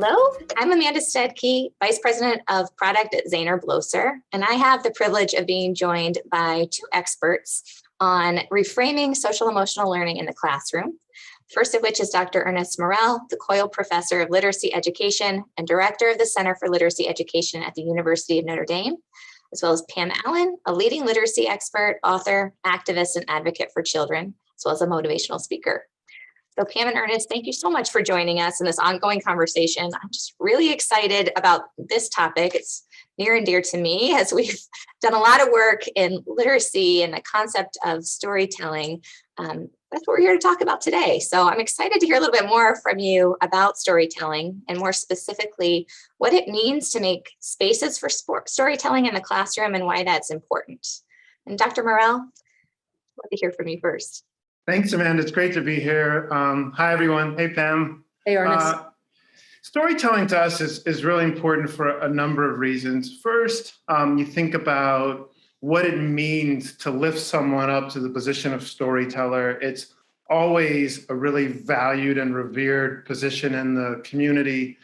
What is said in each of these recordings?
Hello, I'm Amanda Stedke, Vice President of Product at Zaner-Bloser, and I have the privilege of being joined by two experts on reframing social emotional learning in the classroom. First of which is Dr. Ernest Morrell, the Coyle Professor of Literacy Education and Director of the Center for Literacy Education at the University of Notre Dame, as well as Pam Allyn, a leading literacy expert, author, activist, and advocate for children, as well as a motivational speaker. So Pam and Ernest, thank you so much for joining us in this ongoing conversation. I'm just really excited about this topic. It's near and dear to me as we've done a lot of work in literacy and the concept of storytelling. That's what we're here to talk about today. So I'm excited to hear a little bit more from you about storytelling and more specifically what it means to make spaces for storytelling in the classroom and why that's important. And Dr. Morrell, I'd love to hear from you first. Thanks, Amanda. It's great to be here. Hi, everyone. Hey, Pam. Hey, Ernest. Storytelling to us is really important for a number of reasons. First, you think about what it means to lift someone up to the position of storyteller. It's always a really valued and revered position in the community.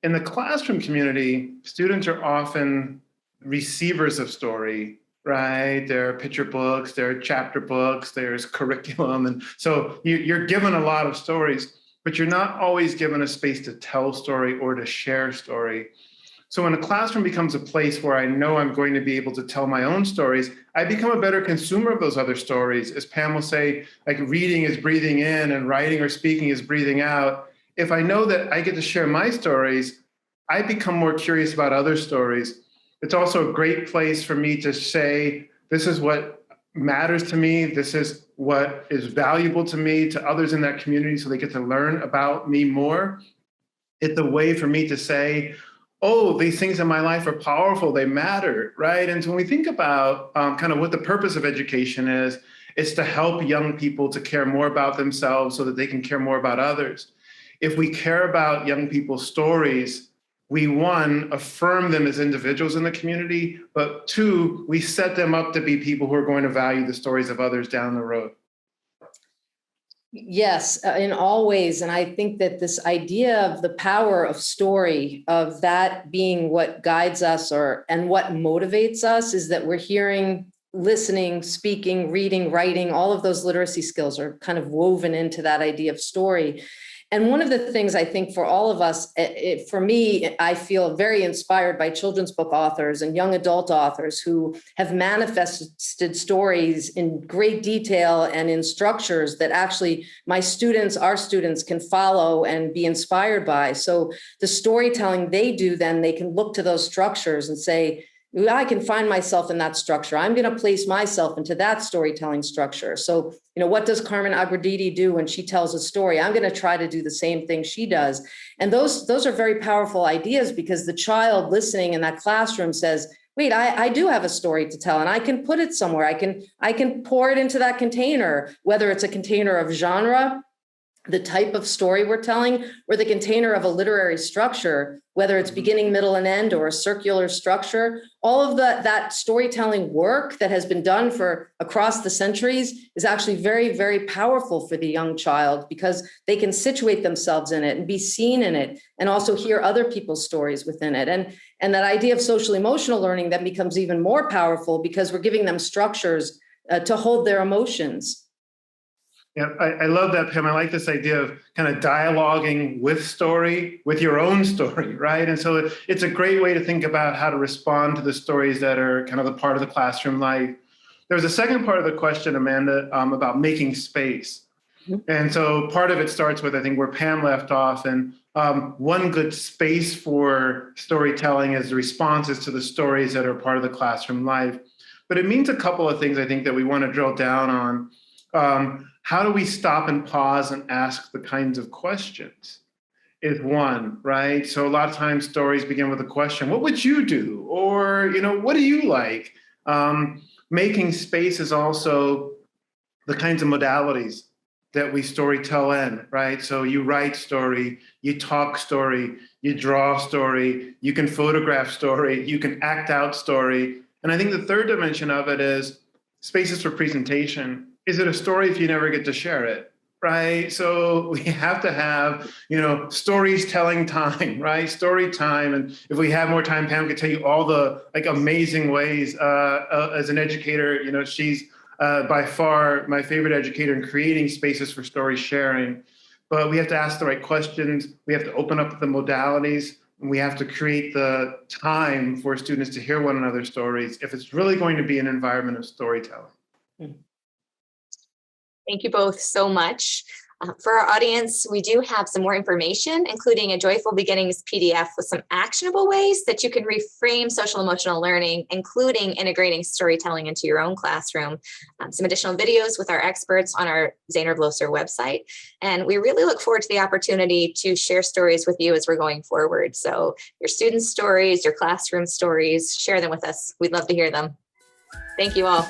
In the classroom community, students are often receivers of story. Right? There are picture books, there are chapter books, there's curriculum. And so you're given a lot of stories, but you're not always given a space to tell story or to share story. So when a classroom becomes a place where I know I'm going to be able to tell my own stories, I become a better consumer of those other stories. As Pam will say, like reading is breathing in and writing or speaking is breathing out. If I know that I get to share my stories, I become more curious about other stories. It's also a great place for me to say, this is what matters to me. This is what is valuable to me, to others in that community, so they get to learn about me more. It's a way for me to say, oh, these things in my life are powerful, they matter, right? And so when we think about kind of what the purpose of education is, it's to help young people to care more about themselves so that they can care more about others. If we care about young people's stories, we, one, affirm them as individuals in the community, but two, we set them up to be people who are going to value the stories of others down the road. Yes, in all ways. And I think that this idea of the power of story, of that being what guides us and what motivates us, is that we're hearing, listening, speaking, reading, writing, all of those literacy skills are kind of woven into that idea of story. And one of the things I think for all of us, for me, I feel very inspired by children's book authors and young adult authors who have manifested stories in great detail and in structures that actually our students can follow and be inspired by. So the storytelling they do, then they can look to those structures and say, I can find myself in that structure. I'm going to place myself into that storytelling structure. So, what does Carmen Agrediti do when she tells a story? I'm going to try to do the same thing she does. And those are very powerful ideas, because the child listening in that classroom says, wait, I do have a story to tell, and I can put it somewhere. I can pour it into that container, whether it's a container of genre, the type of story we're telling, or the container of a literary structure, whether it's beginning, middle, and end, or a circular structure. All of that storytelling work that has been done for across the centuries is actually very, very powerful for the young child, because they can situate themselves in it and be seen in it, and also hear other people's stories within it. And that idea of social emotional learning then becomes even more powerful, because we're giving them structures to hold their emotions. Yeah, I love that, Pam. I like this idea of kind of dialoguing with your own story, right? And so it's a great way to think about how to respond to the stories that are kind of the part of the classroom life. There's a second part of the question, Amanda, about making space. And so part of it starts with, I think, where Pam left off. And one good space for storytelling is the responses to the stories that are part of the classroom life. But it means a couple of things, I think, that we want to drill down on. How do we stop and pause and ask the kinds of questions is one, right? So a lot of times stories begin with a question, what would you do? Or, what do you like? Making space is also the kinds of modalities that we storytell in, right? So you write story, you talk story, you draw story, you can photograph story, you can act out story. And I think the third dimension of it is spaces for presentation. Is it a story if you never get to share it? right? So we have to have, stories telling time, right? Story time. And if we have more time, Pam could tell you all the amazing ways as an educator, she's by far my favorite educator in creating spaces for story sharing. But we have to ask the right questions. We have to open up the modalities. And we have to create the time for students to hear one another's stories if it's really going to be an environment of storytelling. Thank you both so much. For our audience, we do have some more information, including a Joyful Beginnings PDF with some actionable ways that you can reframe social emotional learning, including integrating storytelling into your own classroom, some additional videos with our experts on our Zaner-Bloser website. And we really look forward to the opportunity to share stories with you as we're going forward. So your students' stories, your classroom stories, share them with us. We'd love to hear them. Thank you all.